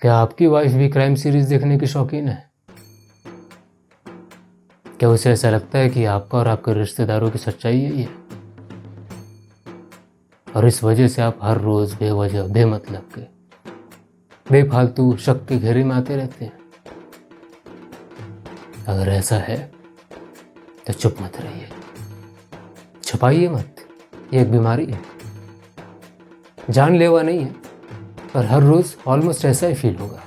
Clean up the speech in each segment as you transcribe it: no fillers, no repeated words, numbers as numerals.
क्या आपकी वाइफ भी क्राइम सीरीज देखने की शौकीन है? क्या उसे ऐसा लगता है कि आपका और आपके रिश्तेदारों की सच्चाई यही है और इस वजह से आप हर रोज बेवजह बेमतलब के बेफालतू शक के घेरे में आते रहते हैं? अगर ऐसा है तो चुप मत रहिए, छुपाइए मत। ये एक बीमारी है, जानलेवा नहीं है, पर हर रोज ऑलमोस्ट ऐसा ही फील होगा।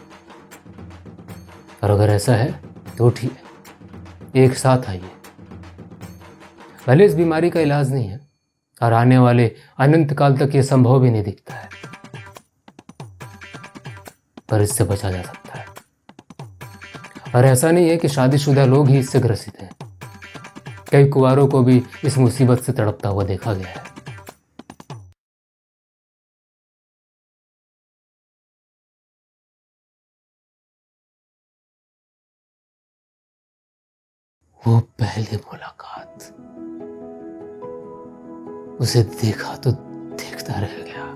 और अगर ऐसा है तो उठिए, एक साथ आइए। भले इस बीमारी का इलाज नहीं है और आने वाले अनंत काल तक ये संभव भी नहीं दिखता है, पर इससे बचा जा सकता है। और ऐसा नहीं है कि शादीशुदा लोग ही इससे ग्रसित हैं, कई कुंवारों को भी इस मुसीबत से तड़पता हुआ देखा गया है। वो पहली मुलाकात, उसे देखा तो देखता रह गया।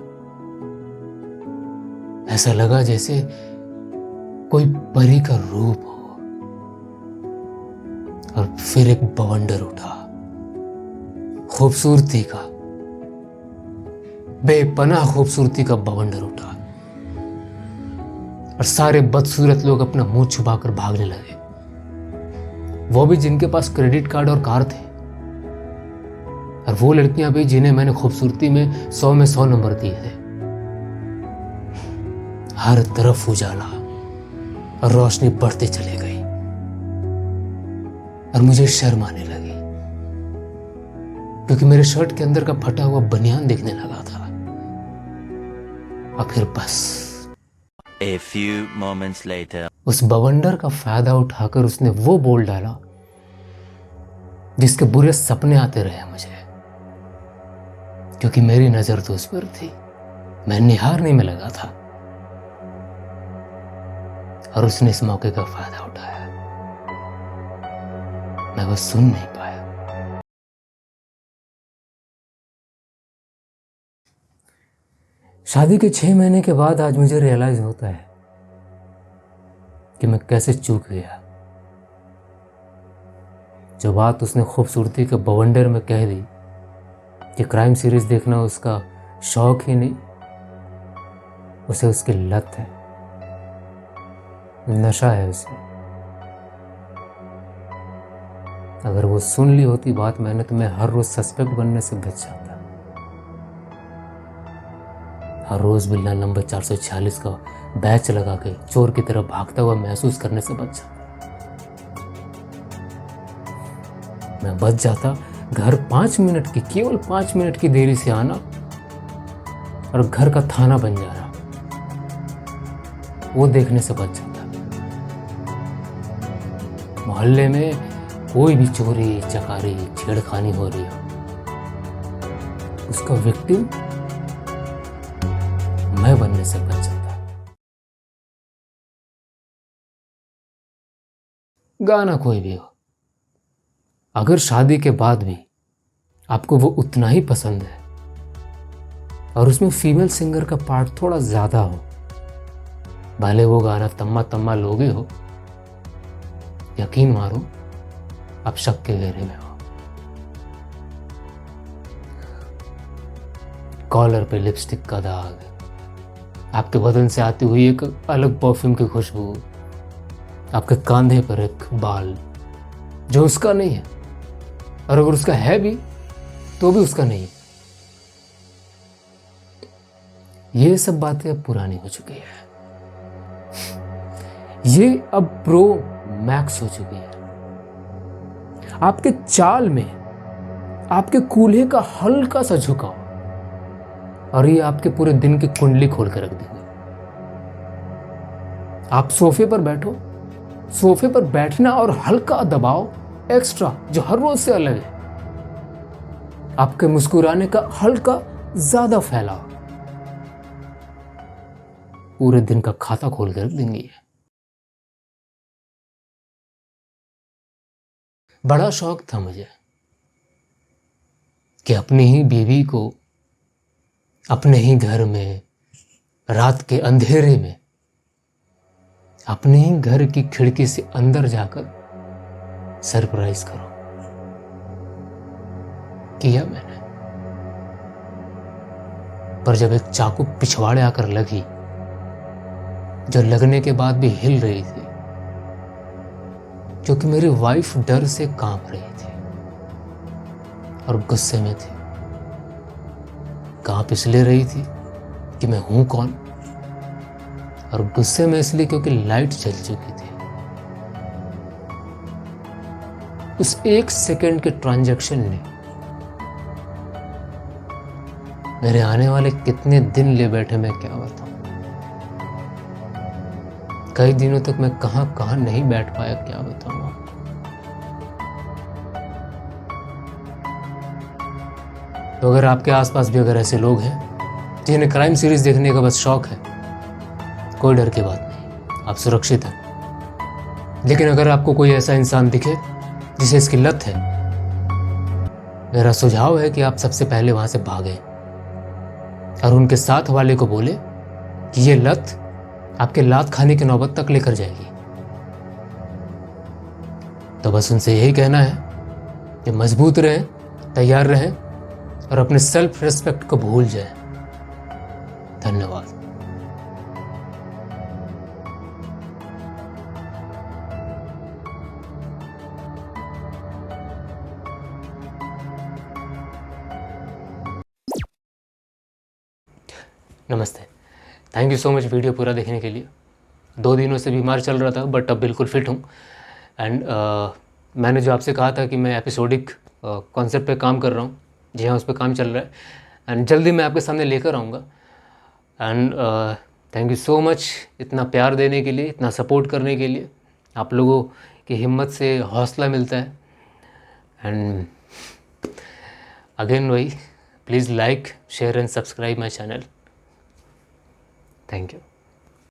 ऐसा लगा जैसे कोई परी का रूप हो। और फिर एक बवंडर उठा, खूबसूरती का, बेपनाह खूबसूरती का बवंडर उठा और सारे बदसूरत लोग अपना मुंह छुपाकर भागने लगे। वो भी जिनके पास क्रेडिट कार्ड और कार थे, और वो लड़कियां भी जिन्हें मैंने खूबसूरती में 100 नंबर दिए थे। हर तरफ उजाला और रोशनी बढ़ती चली गई और मुझे शर्म आने लगी, क्योंकि मेरे शर्ट के अंदर का फटा हुआ बनियान दिखने लगा था। और फिर बस A few moments later. उस बवंडर का फायदा उठाकर उसने वो बोल डाला जिसके बुरे सपने आते रहे मुझे, क्योंकि मेरी नजर तो उस पर थी। मैं निहारने में लगा था और उसने इस मौके का फायदा उठाया। मैं बस सुन नहीं पाया। शादी के 6 महीने के बाद आज मुझे रियलाइज होता है कि मैं कैसे चूक गया। जो बात उसने खूबसूरती के बवंडर में कह दी कि क्राइम सीरीज देखना उसका शौक ही नहीं, उसे उसकी लत है, नशा है उसे। अगर वो सुन ली होती बात मैंने, तो मैं हर रोज सस्पेक्ट बनने से बच जाता। हर रोज बिल्ला नंबर 446 का बैच लगा के चोर की तरह भागता हुआ महसूस करने से बच जाता। मैं बच जाता घर 5 मिनट की, केवल 5 मिनट की देरी से आना और घर का थाना बन जाना, वो देखने से बच जाता। मोहल्ले में कोई भी चोरी चकारी छेड़खानी हो रही हो, उसका विक्टिम मैं बनने से बच जाता। गाना कोई भी हो, अगर शादी के बाद भी आपको वो उतना ही पसंद है और उसमें फीमेल सिंगर का पार्ट थोड़ा ज्यादा हो, भले वो गाना तम्मा तम्मा लोगे हो, यकीन मारो आप शक के घेरे में हो। कॉलर पे लिपस्टिक का दाग, आपके बदन से आती हुई एक अलग परफ्यूम की खुशबू, आपके कंधे पर एक बाल जो उसका नहीं है, और अगर उसका है भी तो भी उसका नहीं है। ये सब बातें अब पुरानी हो चुकी है, ये अब प्रो मैक्स हो चुकी है। आपके चाल में आपके कूल्हे का हल्का सा झुकाव और ये आपके पूरे दिन की कुंडली खोल कर रख देंगे। आप सोफे पर बैठो, सोफे पर बैठना और हल्का दबाव एक्स्ट्रा जो हर रोज से अलग है, आपके मुस्कुराने का हल्का ज्यादा फैलाव पूरे दिन का खाता खोल कर रख देंगे। बड़ा शौक था मुझे कि अपनी ही बीवी को अपने ही घर में रात के अंधेरे में अपने ही घर की खिड़की से अंदर जाकर सरप्राइज करो। किया मैंने, पर जब एक चाकू पिछवाड़े आकर लगी, जो लगने के बाद भी हिल रही थी, क्योंकि मेरी वाइफ डर से कांप रही थी और गुस्से में थी। कांप इसलिए रही थी कि मैं हूं कौन, और गुस्से में इसलिए क्योंकि लाइट जल चुकी थी। उस 1 सेकंड के ट्रांजैक्शन ने मेरे आने वाले कितने दिन ले बैठे मैं क्या बताऊं। कई दिनों तक मैं कहां कहां नहीं बैठ पाया, क्या बताऊं आपको। तो अगर आपके आसपास भी अगर ऐसे लोग हैं जिन्हें क्राइम सीरीज देखने का बस शौक है, कोई डर की बात नहीं, आप सुरक्षित हैं। लेकिन अगर आपको कोई ऐसा इंसान दिखे जिसे इसकी लत है, मेरा सुझाव है कि आप सबसे पहले वहां से भागें और उनके साथ वाले को बोले कि ये लत आपके लात खाने की नौबत तक लेकर जाएगी। तो बस उनसे यही कहना है कि मजबूत रहें, तैयार रहें और अपने सेल्फ रिस्पेक्ट को भूल जाएं। धन्यवाद। नमस्ते, thank you so much video पूरा देखने के लिए। 2 दिनों से बीमार चल रहा था, बट अब बिल्कुल फिट हूँ। एंड मैंने जो आपसे कहा था कि मैं एपिसोडिक कॉन्सेप्ट पे काम कर रहा हूँ, जी हाँ, उस पर काम चल रहा है एंड जल्दी मैं आपके सामने लेकर आऊँगा। And thank you so much इतना प्यार देने के लिए, इतना सपोर्ट करने के लिए। आप लोगों की हिम्मत से हौसला मिलता है। एंड अगेन वही, please like, share and subscribe my channel. Thank you.